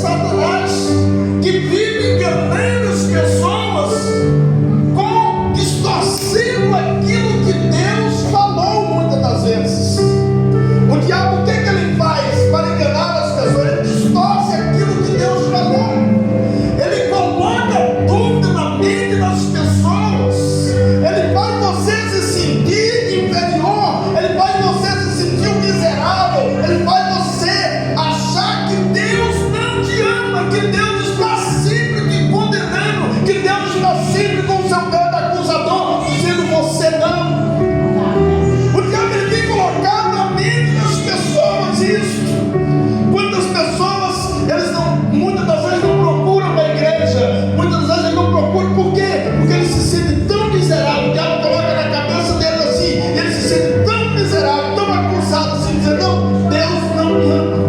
Satanás, que vive enganando as pessoas, distorcendo aquilo que Deus falou muitas das vezes. O diabo, o que ele faz para enganar as pessoas? Ele distorce aquilo que Deus falou. Ele coloca dúvida na mente das pessoas. Ele faz você se sentir inferior. Ele faz você se sentir um miserável. Ele faz você achar que Deus não te ama, que Deus está sempre te condenando, que Deus está sempre com o seu dedo acusador, dizendo você não. O diabo ele tem colocado na mente das pessoas isso. Quantas pessoas, eles não, muitas das vezes não procuram a igreja, muitas das vezes eles não procuram, por quê? Porque eles se sentem tão miseráveis. O diabo coloca na cabeça deles assim, eles se sentem tão miseráveis, tão acusados assim, dizendo, não, Deus não me ama.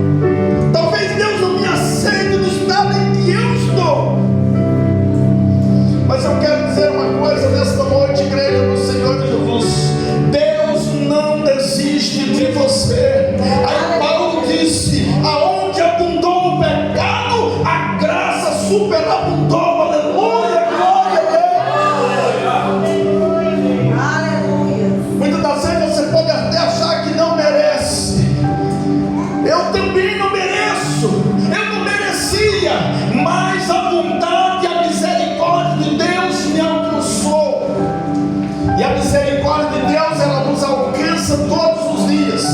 Talvez Deus não me aceite no estado em que eu estou. Mas eu quero dizer uma coisa nesta noite, igreja do Senhor Jesus: Deus não desiste de você. Aí Paulo disse: aonde abundou o pecado, a graça superabundou. Aleluia, glória a Deus. Aleluia. Muitas das vezes você pode até achar que não merece. Eu também não mereço, eu não merecia, mas a bondade e a misericórdia de Deus me alcançou. E a misericórdia de Deus, ela nos alcança todos os dias.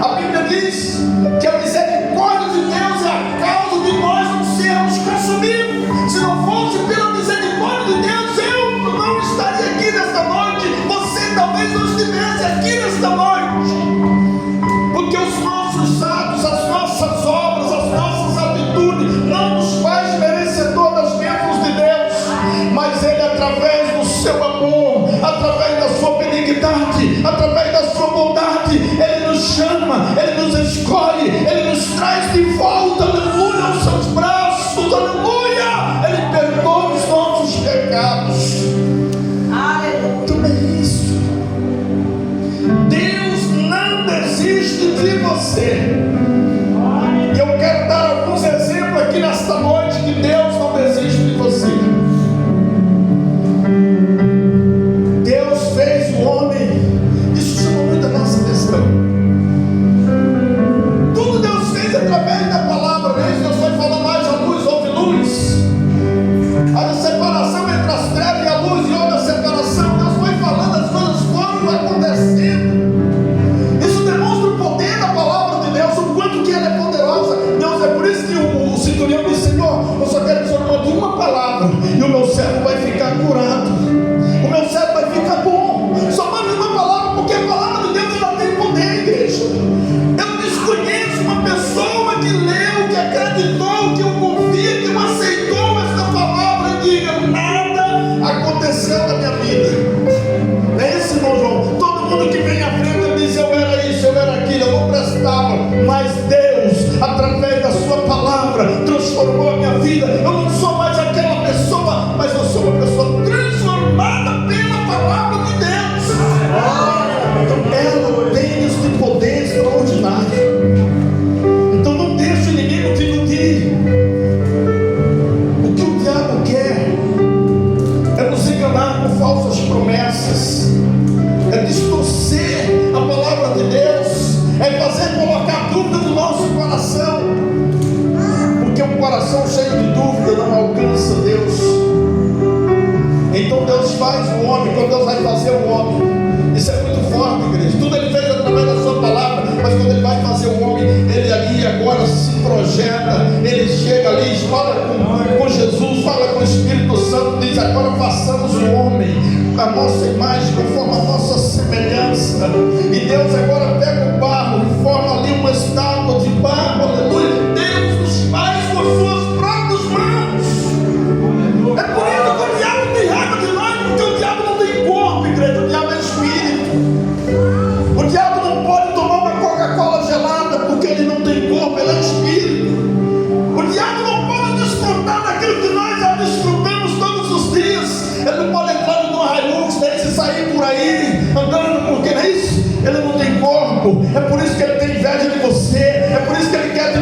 A Bíblia diz que a misericórdia de Deus é a causa de nós não sermos consumidos. Se não fosse pela misericórdia de Deus, eu não estaria aqui nesta noite. Você talvez não estivesse aqui nesta noite. Porque os nossos atos, as nossas obras, as nossas atitudes não nos faz merecedor das bênçãos de Deus. Mas Ele, através do seu amor, através da sua benignidade, através da sua bondade, Ele nos chama, Ele nos escolhe, Ele nos traz de volta, aleluia, aos seus braços, aleluia. Ele perdoa os nossos pecados. Aleluia. Então é isso. Deus não desiste de você. E eu quero dar alguns exemplos aqui nesta noite que Deus não desiste de você. Deus fez o homem. Isso chama muito a nossa atenção. Tudo Deus fez através da palavra, né? Deus foi falando, mais a luz, houve luz. A separação entre as trevas e a luz, e houve a separação. Deus foi falando, as coisas foram acontecendo. Isso demonstra o poder da palavra de Deus, o quanto que ela é poderosa. Deus, é por isso que o centurião disse: Senhor, eu só quero que o Senhor mande uma palavra e o meu servo vai ficar curado, o meu servo vai ficar bom. Só mande uma palavra, porque a palavra de Deus ela tem poder, igreja. Eu desconheço uma pessoa que leu, que acreditou, que o confia, que o aceitou esta palavra e diga: nada aconteceu na minha vida. Não é isso, irmão João? Todo mundo que vem à frente diz: eu era isso, eu era aquilo, eu não prestava. Mas Deus, através da sua palavra, transformou a minha vida. Eu não sou mais aquela pessoa, mas eu sou uma pessoa transformada pela palavra de Deus. Então ela tem este poder extraordinário. Então não deixe o inimigo te iludir. O que o diabo quer é nos enganar com falsas promessas, é distorcer a palavra de Deus, é fazer colocar dúvida no nosso coração, porque um coração cheio de dúvida não alcança Deus. Então Deus faz o homem, quando Deus vai fazer o homem, isso é muito forte, igreja. Tudo Ele fez através da sua palavra, mas quando Ele vai fazer o homem, Ele ali agora se projeta, Ele chega ali, fala com Jesus, fala com o Espírito Santo, diz: agora façamos o homem a nossa imagem, conforme a nossa semelhança. E Deus agora pega o barro e forma ali uma estátua de barro, aleluia. Deus nos faz com as suas próprias mãos. É por isso que o diabo tem raiva de nós, porque o diabo não tem corpo, igreja. O diabo é espírito. O diabo não pode tomar uma Coca-Cola gelada, porque ele não tem corpo, ele é espírito. O diabo não pode desfrutar daquilo que nós já desfrutamos todos os dias. Ele não pode entrar no Hilux desse e sair por aí andando, porque não é isso. Ele não tem corpo. É por isso que ele tem inveja de você. É por isso que ele quer te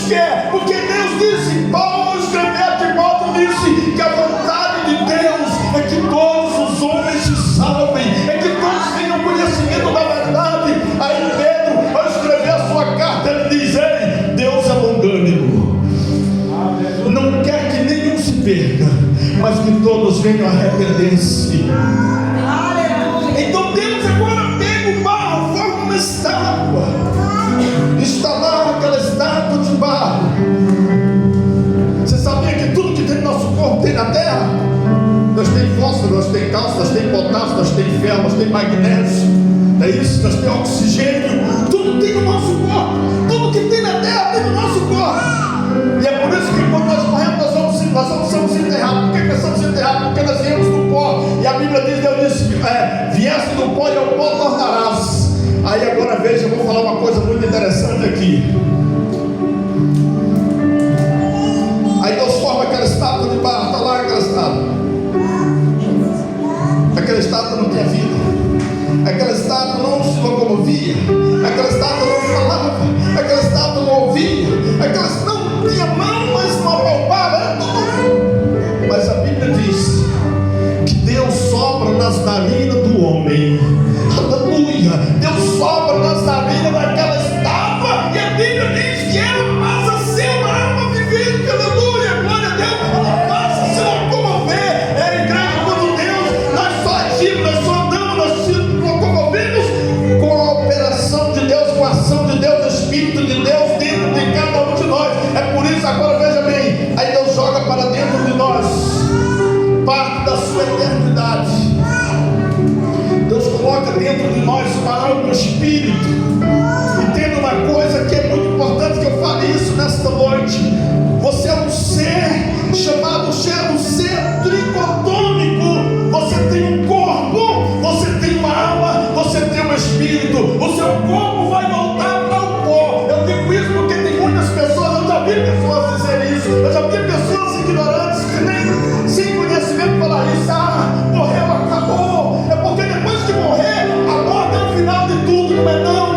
quer, porque Deus disse, Paulo escreveu a Timóteo, disse que a vontade de Deus é que todos os homens se salvem, é que todos tenham conhecimento da verdade. Aí Pedro, ao escrever a sua carta, ele diz, ei, Deus é longânimo, não quer que nenhum se perca, mas que todos venham a arrepender-se. Então Deus agora pega o barro, forma uma estátua, está lá aquela estátua de barro. Você sabia que tudo que tem no nosso corpo tem na terra? Nós temos fósforo, nós temos cálcio, nós temos potássio, nós temos ferro, nós temos magnésio, não é isso? Nós temos oxigênio, tudo tem no nosso corpo, tudo que tem na terra tem no nosso corpo. E é por isso que quando nós morremos nós somos enterrados. Por que nós somos enterrados? Porque nós viemos do pó, e a Bíblia diz, Deus disse, vieste do pó e ao pó tornarás. Aí agora veja, eu vou falar uma coisa muito interessante aqui. Aí Deus forma aquela estátua de barro, está lá aquela estátua. Aquela estátua não tinha vida, aquela estátua não se locomovia, aquela estátua não falava, aquela estátua não ouvia, aquela estátua não tinha mão, mas não apalpava, era tudo. Mas a Bíblia diz que Deus sopra nas narinas do homem. Aleluia! Deus sopra nas narinas daquela estátua, e a Bíblia diz que ela passa a ser uma alma vivente. Aleluia! Glória a Deus! Ela passa a se locomover. É igreja quando Deus, nós só agimos, nós só andamos, nós se locomovemos com a operação de Deus, com a ação de Deus, o Espírito de Deus dentro de cada um de nós. É por isso, agora veja bem, aí Deus joga para dentro de nós parte da sua eternidade. Deus coloca dentro de nós uma alma, um espírito. E tem uma coisa que é muito importante que eu fale isso nesta noite. Você é um ser chamado um ser tricotômico. Você tem um corpo, você tem uma alma, você tem um espírito. O seu corpo vai voltar para o pó. Eu digo isso porque tem muitas pessoas, eu já vi pessoas dizer isso, eu já vi pessoas ignorantes que nem sem conhecimento falar isso. Morreu, acabou. É porque depois que morrer, a morte é o final de tudo. Não é não.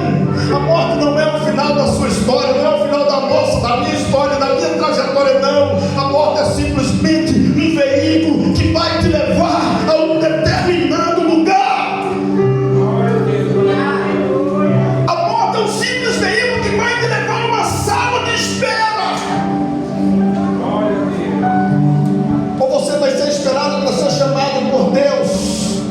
A morte não é o final da sua história, não é o final da minha história, da minha trajetória, não. A morte é simplesmente um veículo que vai te levar a um determinado lugar. A morte é um simples veículo que vai te levar a uma sala de espera. Ou você vai ser esperado para ser chamado por Deus,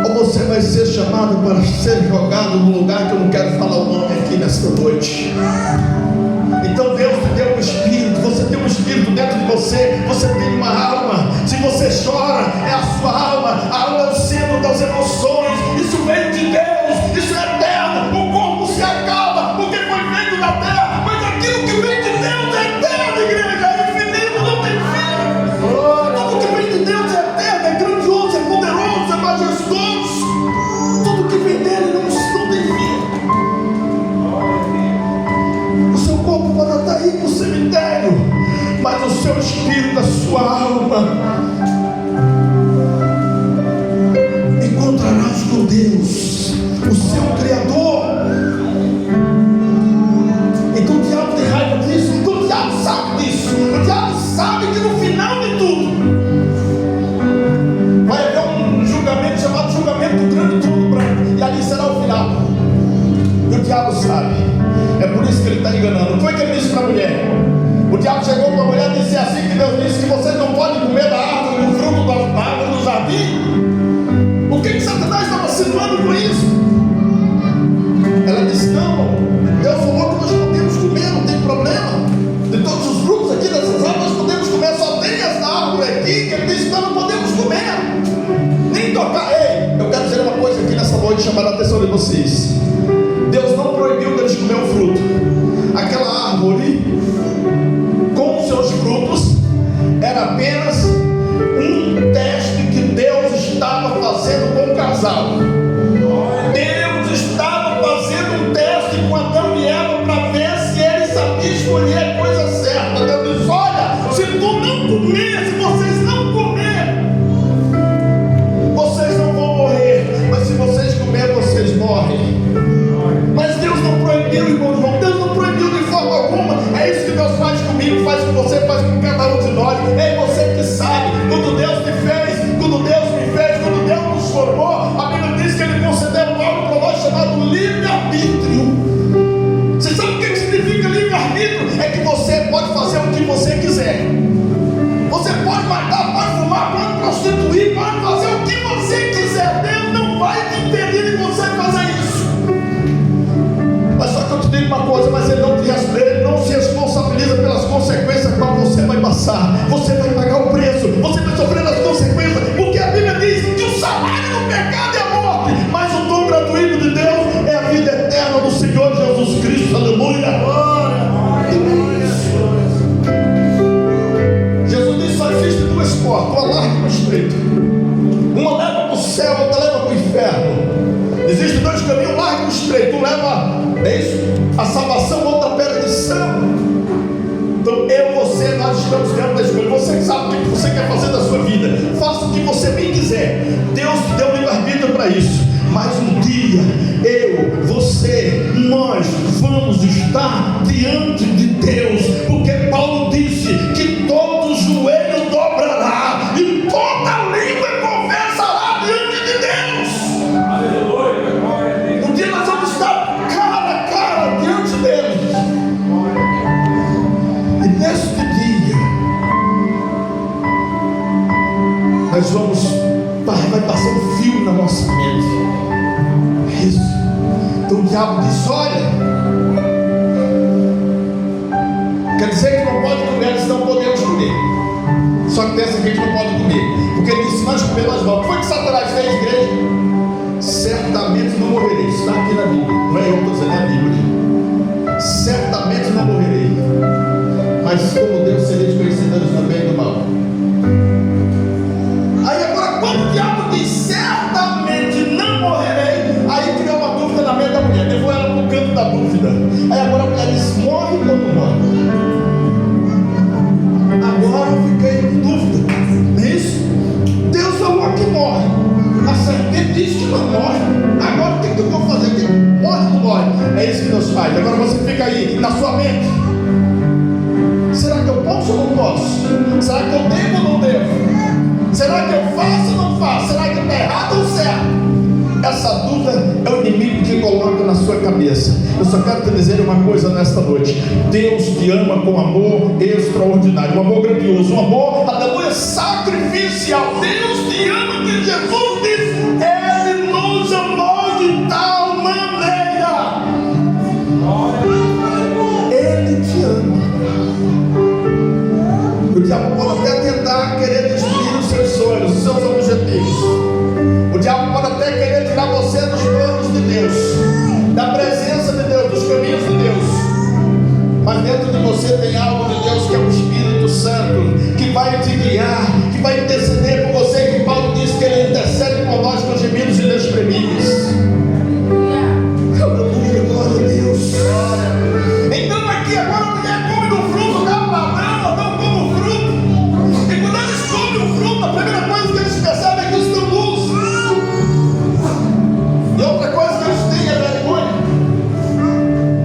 ou você vai ser chamado para ser jogado num lugar que eu não quero falar o nome aqui nesta noite. Então Deus te deu um espírito, você tem um espírito dentro de você, você tem uma alma. Se você chora, é a sua alma, a alma é o centro das emoções. Isso vem de Deus, isso é eterno. O corpo se acaba porque foi feito da terra, mas aquilo que vem de Deus é eterno, igreja, é infinito, não tem fim. Tudo que vem de Deus é eterno, é grandioso, é poderoso, é majestoso. Tudo que vem dele não tem fim. O seu corpo pode estar aí no cemitério, mas o seu espírito, a sua alma, encontrarás com Deus, o seu Criador. Então o diabo tem raiva disso, então o diabo sabe disso. O diabo sabe que no final de tudo vai haver um julgamento chamado julgamento do grande trono branco, e ali será o final. E o diabo sabe. É por isso que ele está enganando. Não foi que ele disse para a mulher? O diabo chegou para a mulher e disse assim, que Deus disse que vocês não podem comer da árvore, do fruto da árvore do jardim. O que Satanás estava insinuando com isso? Ela disse, não, Deus falou que nós podemos comer, não tem problema. De todos os frutos aqui dessas árvores nós podemos comer, só tem essa árvore aqui que ele disse que nós não podemos comer, nem tocar. Ei, eu quero dizer uma coisa aqui nessa noite, chamar a atenção de vocês. Deus não proibiu deles comer o fruto. Aquela árvore, com os seus frutos, era apenas um teste que Deus estava fazendo com o casal. Deus estava fazendo um teste com Adão e Eva para ver se ele sabia escolher a coisa certa. Deus disse, olha, se tu não comer, se vocês não comer, vocês não vão morrer, mas se vocês comer, vocês morrem. Mas Deus não proibiu, irmão João, Deus não proibiu de forma vai passar um fio na nossa mente. Isso. Então o diabo diz: olha, quer dizer que não pode comer, eles não podemos comer. Só que pensa que a gente não pode comer, porque ele disse: se nós comer, nós vamos. Foi que Satanás fez, igreja? Certamente não morrerei. Isso está aqui na Bíblia, não é eu que estou dizendo, é a Bíblia. Certamente não morrerei, mas como Deus sereis conhecedores do bem e do mal. Aí agora, quando o diabo diz certamente não morrerei, aí criou uma dúvida na mente da mulher, levou ela para o canto da dúvida. Aí agora a mulher diz: morre ou não morre? Agora eu fiquei em dúvida, não é isso? Deus falou que morre, a serpente disse que não morre. Agora o que eu vou fazer? Morre ou não morre? É isso que Deus faz. Agora você fica aí na sua mente: será que eu posso ou não posso? Será que eu devo ou não devo? Será que eu faço ou não faço? Será que está errado ou certo? Essa dúvida é o inimigo que coloca na sua cabeça. Eu só quero te dizer uma coisa nesta noite: Deus te ama com amor extraordinário, um amor grandioso, um amor, aleluia, sacrificial. Deus te ama, que Jesus disse: Ele nos amou de tal maneira. Ele te ama. O diabo pode até tentar querer destruir os seus sonhos, os seus objetivos. O diabo pode até querer tirar você dos planos de Deus, da presença de Deus, dos caminhos de Deus. Mas dentro de você tem algo de Deus, que é o Espírito Santo, que vai te guiar, que vai interceder por você, que Paulo diz que ele intercede por nós com gemidos inexprimíveis. Aleluia, glória a Deus. Então aqui agora a mulher come do fruto da banana, não come o fruto. E quando eles comem o fruto, a primeira coisa que eles percebem é que eles estão nus. E outra coisa que eles têm é vergonha.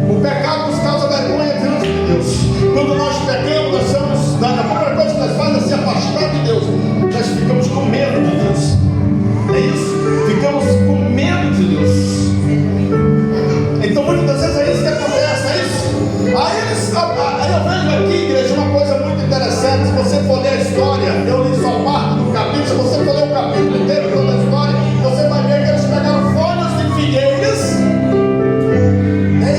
O pecado nos causa vergonha diante de Deus. Quando nós pecamos, nós somos, a primeira coisa que nós fazemos é se afastar de Deus. Nós ficamos com medo de Deus. É isso? Ficamos com medo de Deus. Então muitas vezes é isso que acontece, é isso? Aí eu vejo aqui, igreja, uma coisa muito interessante. Se você for ler a história, eu li só parte do capítulo. Se você for ler o capítulo inteiro, toda a história, você vai ver que eles pegaram folhas de figueiras, e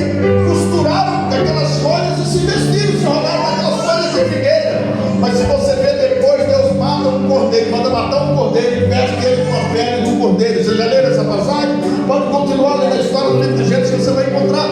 costuraram aquelas folhas e se vestiram, se enrolaram naquelas folhas de figueira. Mas se você ver depois, Deus mata um cordeiro, manda matar um cordeiro e veste ele com a pele do cordeiro. Você já leram essa passagem? Pode continuar lendo a história do livro de Gênesis que você vai encontrar.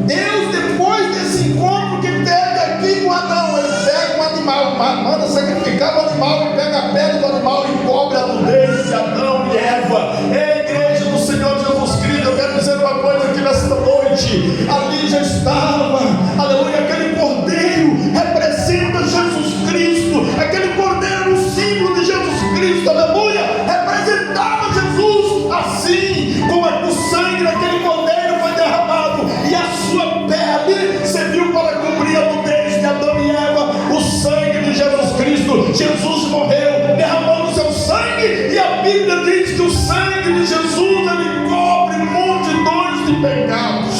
Deus, depois desse encontro que teve aqui com Adão, ele pega um animal, manda sacrificar o animal, e pega a pele do animal e cobre a nudez de Adão e Eva. Ei, igreja do Senhor Jesus Cristo, eu quero dizer uma coisa aqui nesta noite: ali já estava, aleluia, aquele cordeiro representa Jesus Cristo, aquele cordeiro era o símbolo de Jesus Cristo, aleluia, representava Jesus, assim como o sangue daquele cordeiro foi derramado e a sua pele serviu para cobrir a nudez de Adão e Eva. O sangue de Jesus Cristo, Jesus morreu, derramou o seu sangue, e a Bíblia diz que o sangue de Jesus, ele cobre multidões de pecados.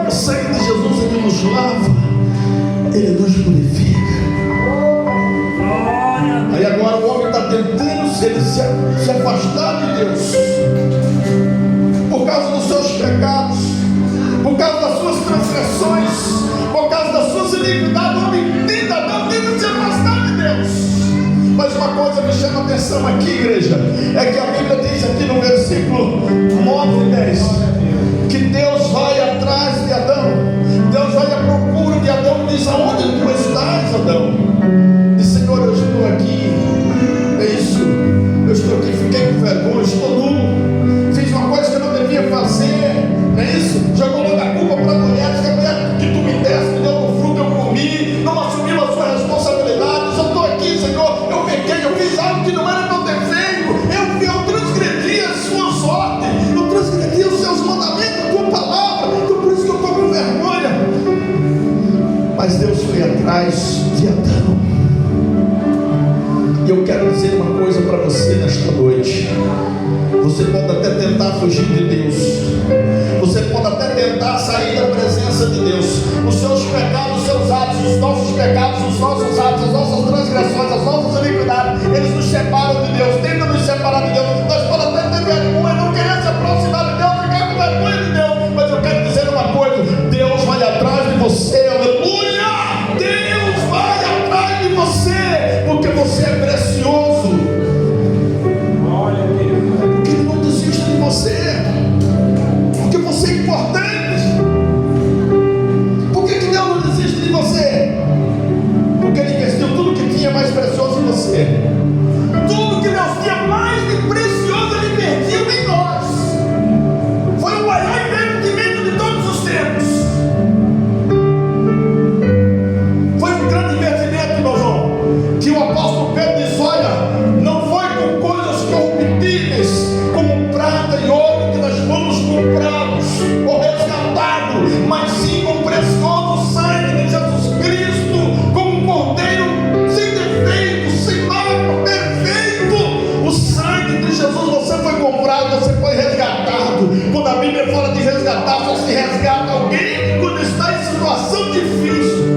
O sangue de Jesus, ele nos lava, ele nos purifica. Aí agora o homem está tentando se afastar de Deus por causa dos seus pecados, por causa das suas transgressões, por causa das suas iniquidades. O homem tenta se afastar de Deus. Mas uma coisa me chama a atenção aqui, igreja, é que a Bíblia diz aqui no versículo 9 e 10 que Deus vai atrás de Adão. Deus vai à procura de Adão e diz: aonde tu estás, Adão? Diz: Senhor, eu estou aqui. É isso, eu estou aqui, fiquei com vergonha, estou nu, fiz uma coisa que eu não devia fazer. É isso? Jogou logo a culpa para a mulher, diz que a mulher que tu me deste, me deu um fruto, eu comi, não assumiu as suas responsabilidades. Eu estou aqui, Senhor, eu pequei, eu fiz algo que não era para eu ter feito, eu transgredi a sua ordem, eu transgredi os seus mandamentos, a tua palavra, então por isso que eu estou com vergonha. Mas Deus foi atrás de Adão. E eu quero dizer uma coisa para você nesta noite: você pode até tentar fugir de Deus, você pode até tentar sair da presença de Deus, os seus pecados, os seus atos os nossos pecados, os nossos atos, as nossas transgressões, as nossas iniquidades, eles nos separam de Deus, tentam nos separar de Deus. Nós podemos até ter vergonha, não querer se aproximar de Deus, ficar com vergonha de Deus, mas eu quero dizer uma coisa: Deus vai atrás de você, aleluia! Deus vai atrás de você, porque você é precioso. Porque Ele não desiste de você, porque você é importante. Por que Deus não desiste de você? Porque Ele investiu tudo que tinha mais precioso em você. Tudo que Deus tinha mais de precioso, Ele investiu em nós. Foi o maior investimento de todos os tempos. Foi um grande investimento, meu irmão, que o apóstolo Pedro disse: olha, não foi com coisas corruptíveis, como prata e ouro, que nós fomos comprados ou resgatados, mas sim com o precioso sangue de Jesus Cristo, como um cordeiro sem defeito, sem mácula, perfeito. O sangue de Jesus, você foi comprado, você foi resgatado. Quando a Bíblia fala de resgatar, só se resgata alguém quando está em situação difícil.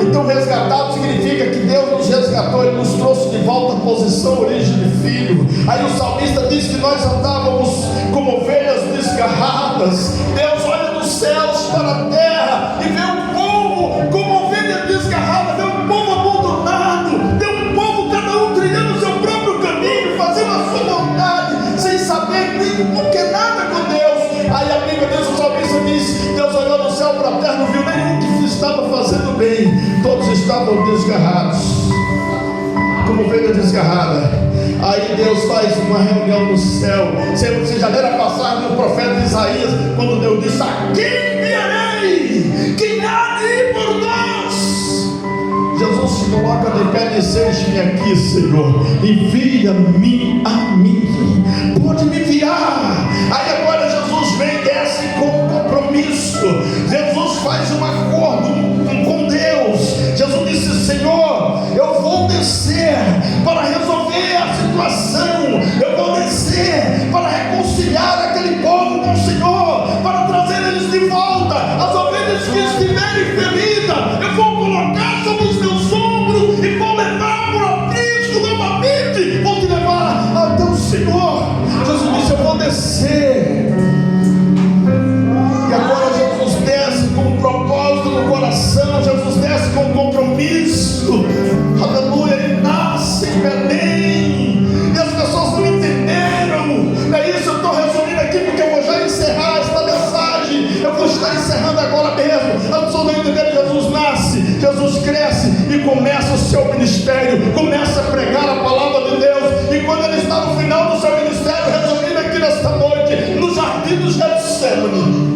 Então resgatado significa que Deus nos resgatou, Ele nos trouxe de volta à posição, origem de filho. Aí o salmista diz que nós andávamos como ovelhas desgarradas. Deus olha dos céus para a terra e vê um povo como ovelha desgarrada, vê um povo abandonado, vê um povo cada um trilhando o seu próprio caminho, fazendo a sua vontade, sem saber nem porque nada com Deus. Aí a Bíblia diz, o salmista diz: Deus olhou do céu para a terra, não viu nenhum que estava fazendo bem, todos estavam desgarrados, como ovelha desgarrada. Aí Deus faz uma reunião no céu. Você já leu a passagem do profeta Isaías, quando Deus disse: a quem enviarei? Quem há de ir por nós? Jesus se coloca de pé e diz: eis-me aqui, Senhor, envia-me a mim. Pode me enviar. Aí agora Jesus vem e desce com um compromisso. Jesus faz um acordo com Deus. Jesus disse: Senhor, eu vou descer para resolver a situação, eu vou descer para reconciliar aquele povo com o Senhor, para trazer eles de volta. As ovelhas que estiverem feridas, eu vou colocar sobre os meus ombros e vou levar para o aprisco novamente, vou te levar até o Senhor. Jesus disse: eu vou descer. E agora Jesus desce com um propósito no coração, Jesus desce com um compromisso, aleluia. Ele nasce em Belém, e as pessoas não entenderam. É isso, eu estou resumindo aqui porque eu vou já encerrar esta mensagem. Eu vou estar encerrando agora mesmo. As pessoas não entenderam. Jesus nasce, Jesus cresce e começa o seu ministério, começa a pregar a palavra de Deus. E quando ele está no final do seu ministério, resumindo aqui nesta noite, no jardim dos Getsemane,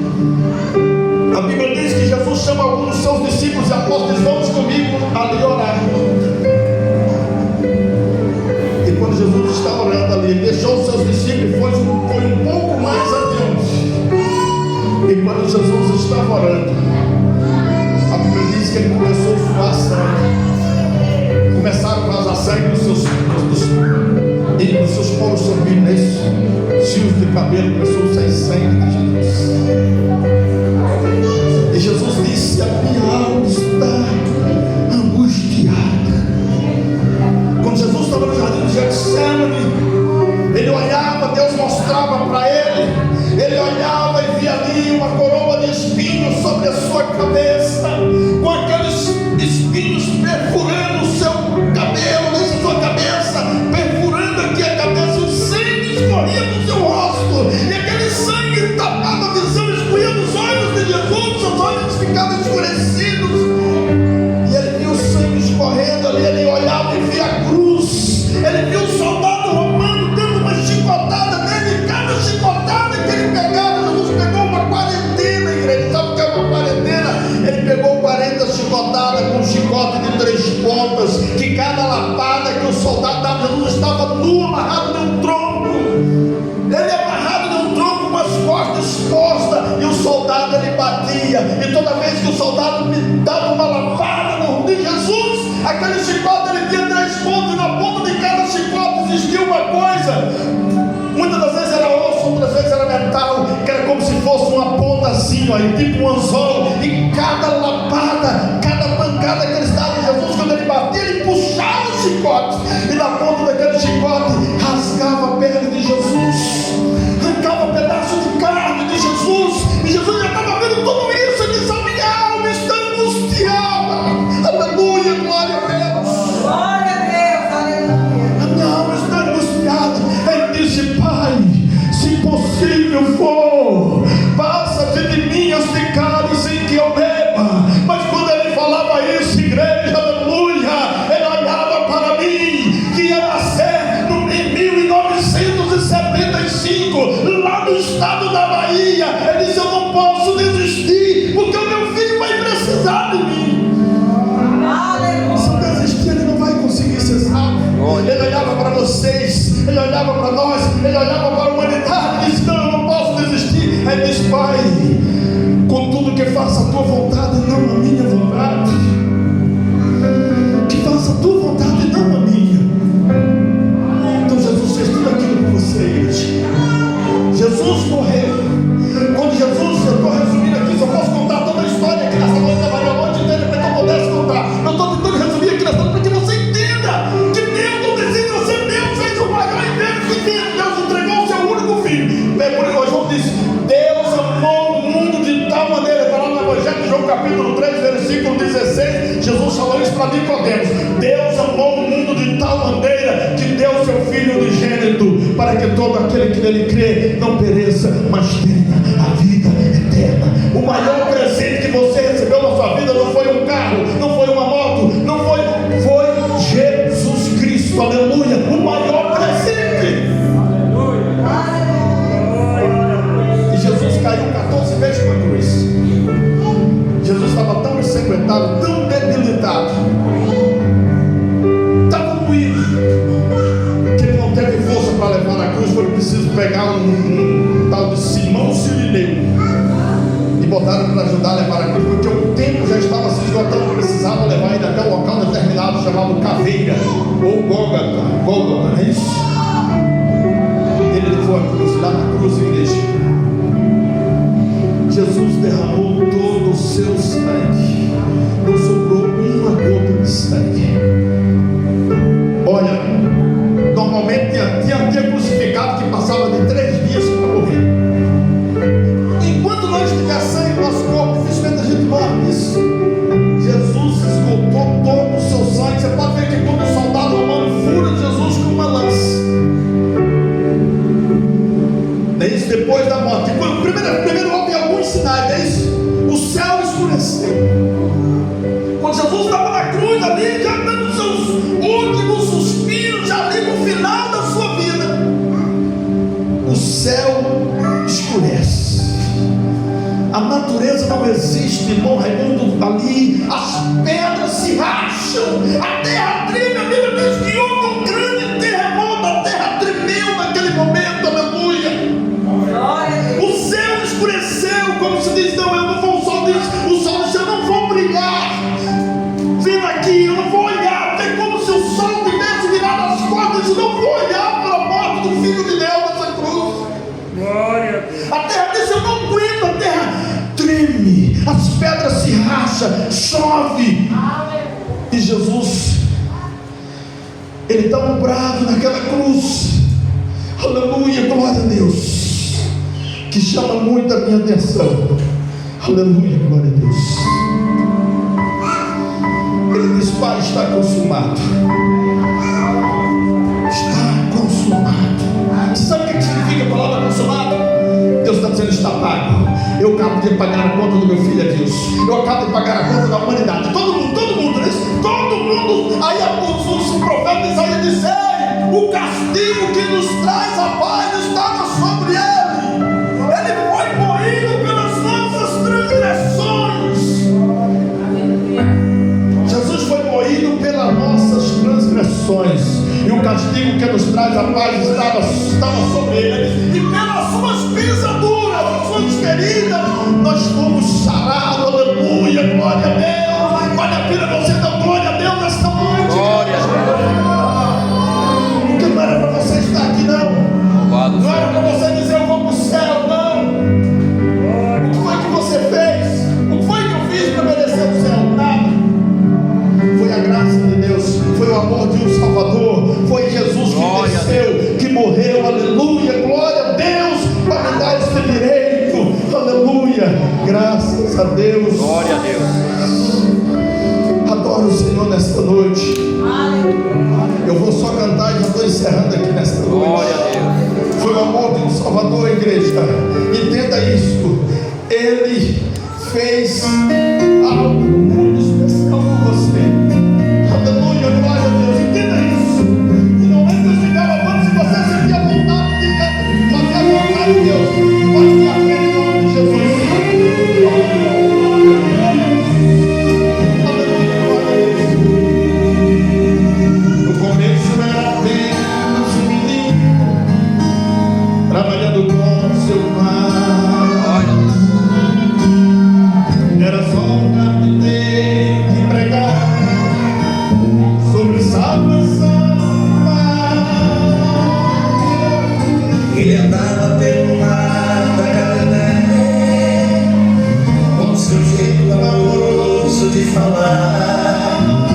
a Bíblia diz que Jesus chama alguns dos seus discípulos e apóstolos: vamos comigo ali orar. E quando Jesus está orando ali, ele deixou os seus discípulos e foi um pouco mais adiante. E quando Jesus estava orando, a Bíblia diz que ele começou a suar sangue. Começaram a vazar sangue nos seus poros sanguíneos, fios de cabelo, começou a sair sangue de Jesus. E Jesus disse: a minha alma está angustiada. Quando Jesus estava no jardim de Getsemane, ele olhava, Deus mostrava para ele, ele olhava e via ali uma coroa de espinhos sobre a sua cabeça, com aqueles espinhos perfurando o seu cabelo, nessa sua cabeça, perfurando aqui a cabeça, o sangue escorria do seu rosto, e aquele sangue tapava a visão, escorria dos olhos de Jesus, seus olhos ficavam escurecidos, e ele viu o sangue escorrendo ali, ele olhava e via a cruz, ele viu o soldado romano dando uma chicotada nele, e cada chicotada que ele pegava, Jesus pegou uma quarentena, igreja. Sabe o que é uma quarentena? Ele pegou 40 chicotadas com um chicote de 3 pontas, que cada lapada que o soldado dava, Jesus estava nu, amarrado num tronco. Ele amarrado num tronco com as costas expostas, e o soldado ele batia, e toda vez que o soldado me dava uma lapada no de Jesus, aquele chicote ele tinha 3 pontas, e na ponta de cada chicote existia uma coisa. Muitas das vezes era osso, outras vezes era metal, que era como se fosse uma ponta assim, ó, tipo um anzol, e cada lapada, cada pancada que eles davam em Jesus, quando ele batia, ele puxava o chicote, e na ponta daquele chicote rasgava a pele de Jesus, arrancava pedaço de carne de Jesus, e Jesus já estava vendo tudo isso. Ele disse: a minha alma está angustiada. Aleluia, glória a Deus. Glória a Deus, aleluia. A minha alma está angustiada. Ele disse: Pai, se possível for, passa-te de mim este cálice em que eu beba. Mas quando ele falava isso, igreja, aleluia, ele olhava para mim, que ia nascer em 1975, lá no estado da Bahia. Ele disse: eu não posso desistir, porque o meu filho vai precisar de mim. Se eu desistir, ele não vai conseguir ser salvo. Ele olhava para vocês, ele olhava para nós, ele olhava para a humanidade e disse: não, eu não posso desistir. Aí diz: Pai, contudo que faça a tua vontade, não a minha vontade. Que faça a tua vontade, não a minha. Então Jesus fez tudo aquilo por você, igreja. Jesus morreu. Quando Jesus, eu estou resumindo aqui, só posso contar toda a história aqui nessa noite, a noite inteira para que eu pudesse contar. Eu estou tentando resumir aqui nessa noite para que você entenda que Deus não decide ser Deus, fez o maior invento que tem. Deus entregou o seu único filho. Por João disse: Deus amou o mundo de tal maneira. Está lá no Evangelho de João capítulo 3, versículo 16. Jesus falou isso para Nicodemos: Deus amou o mundo de tal maneira que deu o seu Filho unigênito, para que todo aquele que nele crê não pereça, mas tenha a vida eterna. O maior presente que você recebeu na sua vida não foi um carro, não foi uma moto, não foi Jesus Cristo. Aleluia, o maior presente. E Jesus caiu 14 vezes com a cruz. Jesus estava tão ensanguentado, tão debilitado, estava moído, que ele não teve força para levar a cruz. Foi preciso pegar um tal de Simão Sirineu e botaram para ajudar a levar a cruz, porque o tempo já estava se esgotando, precisava levar ele até um local determinado chamado Caveira ou Gólgota, não é isso? Ele levou a cruz, lá na cruz, igreja, Jesus derramou todo o seu sangue, não sobrou uma gota de sangue. Olha, normalmente tinha crucificado que passava de 3 dias para morrer. Enquanto não estiver sangue no nosso corpo, dificilmente a gente morre isso. Jesus esgotou todo o seu sangue. Você pode ver que quando o soldado romano fura Jesus com uma lança, é isso, depois da morte. Primeiro houve alguns sinais, é isso. O céu escureceu. Quando Jesus estava na cruz ali, já dando os seus últimos suspiros, já ali no final da sua vida, o céu escurece. A natureza não existe, irmão Raimundo, ali as pedras se racham, a terra treme. A Bíblia diz que houve um grande terremoto, a terra tremeu naquele momento, aleluia. O céu escureceu, como se diz: não, eu não vou, o sol disse: eu não vou brilhar vindo aqui, eu não vou olhar. É como se o sol tivesse virado as costas, eu não vou olhar para a morte do Filho de Deus nessa cruz. Glória a Deus. A terra disse: eu não aguento, a terra treme, as pedras se racham, chove. E Jesus, ele está bravo naquela cruz, aleluia, glória a Deus, que chama muito a minha atenção, aleluia, glória a Deus. Ele diz: Pai, está consumado. Está consumado. Você sabe o que significa a palavra consumado? Deus está dizendo: está pago. Eu acabo de pagar a conta do meu filho, a Deus. Eu acabo de pagar a conta da humanidade. Todo mundo, né? Todo mundo. Aí o profeta Isaías disse: o castigo que nos traz a paz estava sobre ele. Ele foi moído pelas nossas transgressões. Jesus foi moído pelas nossas transgressões, e o castigo que nos traz a paz estava sobre ele, e pelas suas pisaduras, as suas feridas, nós fomos sarados. Aleluia, glória a Deus. Vale a pena você dar glória a Deus nesta noite. Glória a Deus. Porque não era para você estar aqui, não. Não era para você dizer: eu vou para o céu, não. O que foi que você fez? O que foi que eu fiz? Aleluia. Graças a Deus. Glória a Deus. Adoro o Senhor nesta noite. Eu vou só cantar e já estou encerrando aqui nesta noite. Glória a Deus. Foi o amor de um Salvador, igreja. Entenda isso. Ele fez algo muito especial com você. Aleluia, glória a Deus. Entenda isso. E não é que eu estiver louvando, se você sentir a vontade de fazer a vontade de Deus, pode ter a fé em nome de Jesus. Aleluia, glória a Deus. No começo era apenas um menino trabalhando com seu pai. Era só um carpinteiro que pregava sobre salvação. Ele andava pelo mar da Galileia, com seu jeito amoroso de falar.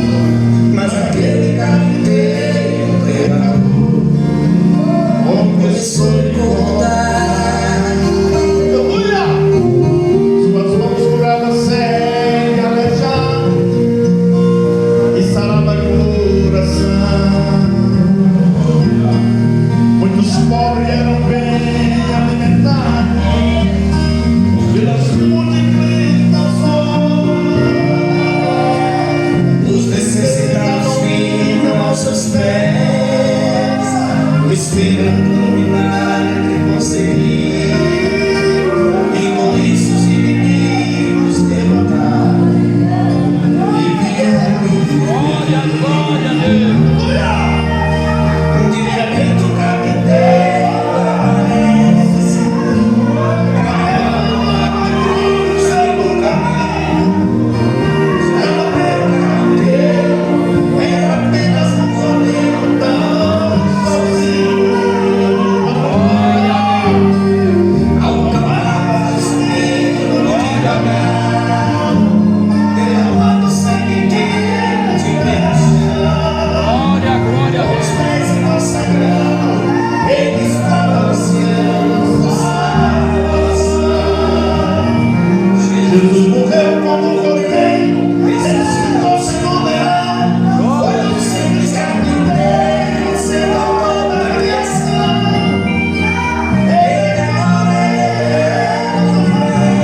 Mas aquele carpinteiro pregador começou a lhe contar. Aleluia! Suas mãos curavam cego, aleijado e sarava o coração. Muitos pobres eram bem alimentados pelas multiplicações. Os necessitados vinham aos seus pés, esperando um milagre conseguir, e com isso os inimigos derrotaram e vieram Glória, viver. glória a Deus. De repente o carpinteiro aparece, carregando uma cruz pelo caminho. Era apenas um goleiro tão sozinho. Ao camarada subindo devagar, derramando sangue de paixão. Glória, glória a Os Deus. pés consagrando, ele estava ansiando salvação. Jesus morreu como um cordeiro, ressuscitou-se no leão. Foi um simples carpinteiro, senador da criação. Ele agora é o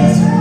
mesmo,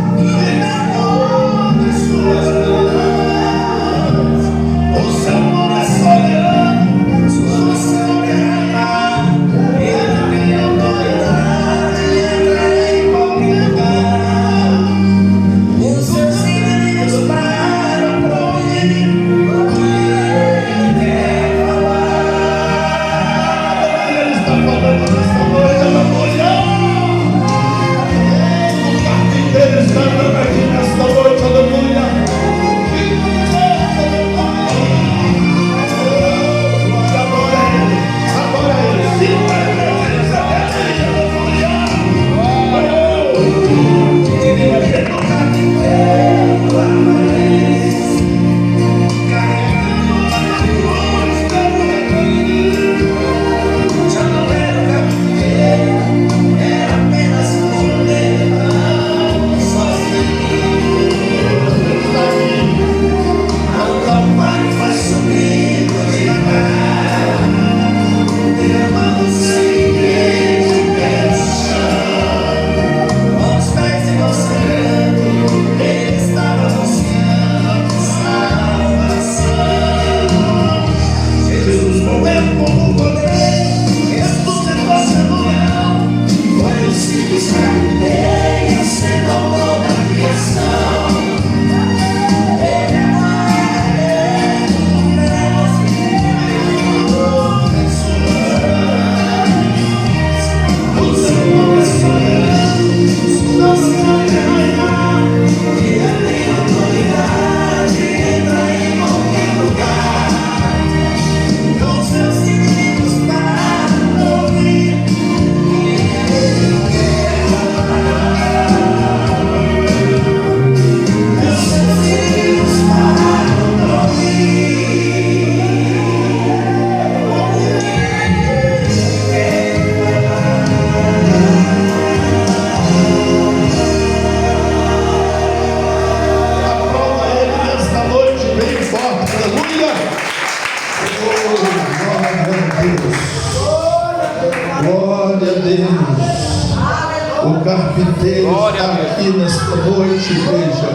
carpinteiro Glória está a Deus. aqui nesta noite, igreja.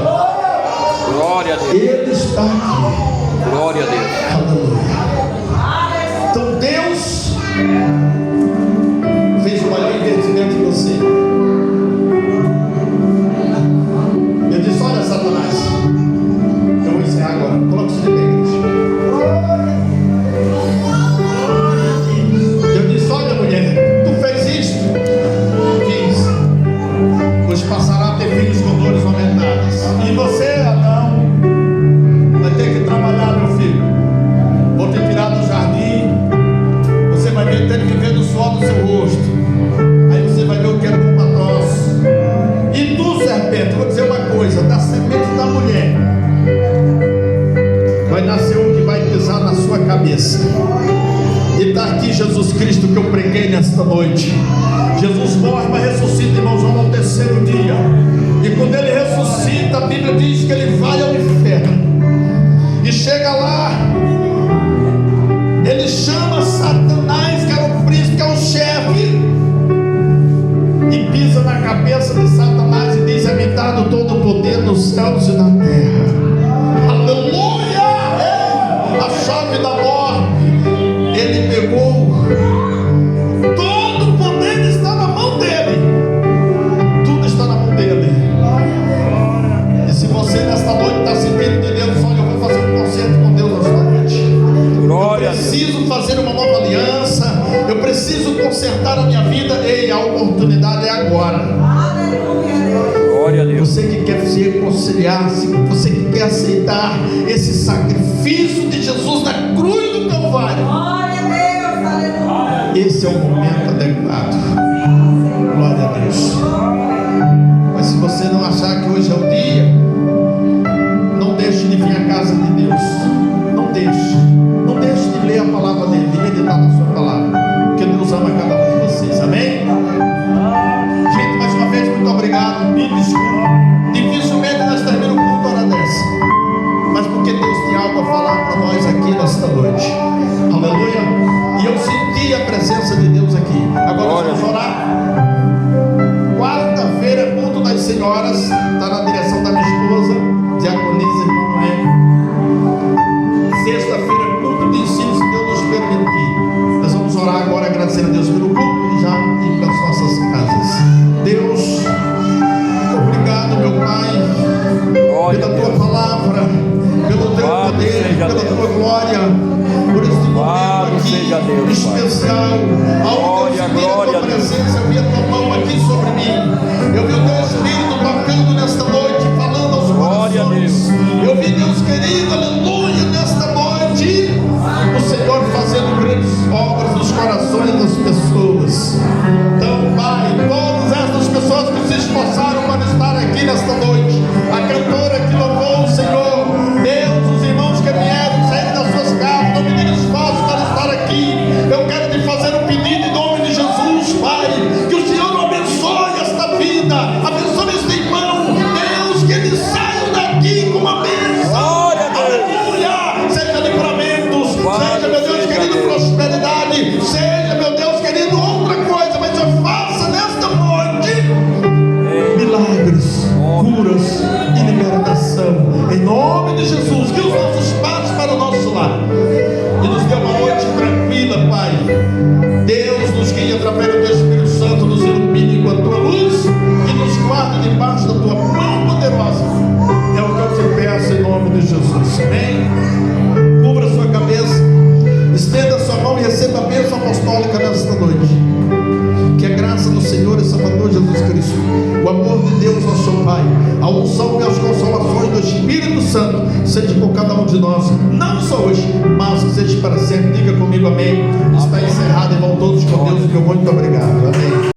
Glória a Deus. Ele está aqui. Glória a Deus. Aleluia. Então Deus fez o maior investimento em você. Eu disse: olha, Satanás, eu vou encerrar agora. Coloque isso de pé, igreja. Eu disse: olha, mulher, tu fez isto. Diz: pois passará a ter filhos com dores aumentadas. E você, não, vai ter que trabalhar, meu filho. Vou te tirar do jardim. Você vai ver, ter que viver do suor do seu rosto. Aí você vai ver o que é bom para nós. E tu, serpente, vou dizer uma coisa: da semente da mulher vai nascer um que vai pisar na sua cabeça. E está aqui Jesus Cristo que eu preguei nesta noite. Jesus morre, mas ressuscita, irmãos, vamos ao terceiro dia. E quando ele ressuscita, a Bíblia diz que ele vai ao inferno. E chega lá, ele chama Satanás, que era o príncipe, que é o chefe, e pisa na cabeça de Satanás e diz: é-me dado todo o poder nos céus e na terra. Aleluia! A chave da morte ele pegou. Todo o poder está na mão dele. Tudo está na mão dele. E se você nesta noite está sentindo de Deus: olha, eu vou fazer um concerto com Deus nesta noite. Glória Eu a Deus. preciso fazer uma nova aliança. Eu preciso consertar a minha vida. Ei, a oportunidade é agora. Glória a Deus. Você que quer se reconciliar, você que quer aceitar esse sacrifício de Jesus na cruz do Calvário, esse é o momento adequado. Glória a Deus. Mas se você não achar que hoje é o dia, não deixe de vir à casa de Deus. Não deixe. Não deixe de ler a palavra dele, de meditar na sua palavra, porque Deus ama cada um de vocês. Amém? Gente, mais uma vez, muito obrigado. Me desculpe. Dificilmente nós terminamos o culto hora dessa, mas porque Deus tem algo a falar para nós aqui nesta noite. Aleluia. E eu senti a presença de Deus aqui. Agora nós vamos orar. Quarta-feira, culto das senhoras. Está na direção da minha esposa, diaconisa Emanuel. Sexta-feira, culto de ensino, se Deus nos permitir. Nós vamos orar agora, agradecer a Deus pelo culto e já ir para as nossas casas. Deus, obrigado, meu Pai, pela tua palavra, pelo teu poder, pela tua glória, por este momento aqui especial, aonde eu senti a tua presença, eu vi a tua mão aqui sobre mim, eu vi o teu Espírito tocando nesta noite, falando aos corações, eu vi, Deus querido, aleluia, nesta noite, o Senhor fazendo grandes obras nos corações das pessoas. Então, Pai, todas estas pessoas que se esforçaram para estar aqui nesta noite, a cantora que louvou o Senhor, Deus, os irmãos que vieram sair das suas casas, não mediram esforço para estar aqui, eu quero te fazer um pedido em nome de Jesus, Pai, que o Senhor abençoe esta vida, abençoe este irmão, Deus, que eles saiam daqui com uma bênção, aleluia, seja livramentos, seja, meu Deus querido, prosperidade, seja, meu Deus querido, outra coisa, mas eu faça nesta noite milagres, curas e libertação, em nome de Jesus, que os nossos passos para o nosso lar, e nos dê uma noite tranquila, Pai. Deus nos guia através do teu Espírito Santo, nos ilumine com a tua luz e nos guarde debaixo da tua mão poderosa. É o que eu te peço em nome de Jesus. Amém? Cubra a sua cabeça, estenda a sua mão e receba a bênção apostólica nesta noite. Que a graça do Senhor e Salvador Jesus Cristo, o amor de Deus, nosso Pai, a unção e as consolações do Espírito Santo seja com cada um de nós, não só hoje, mas que seja para sempre. Diga comigo amém. Está encerrado, irmão, todos com Deus, e meu muito obrigado. Amém.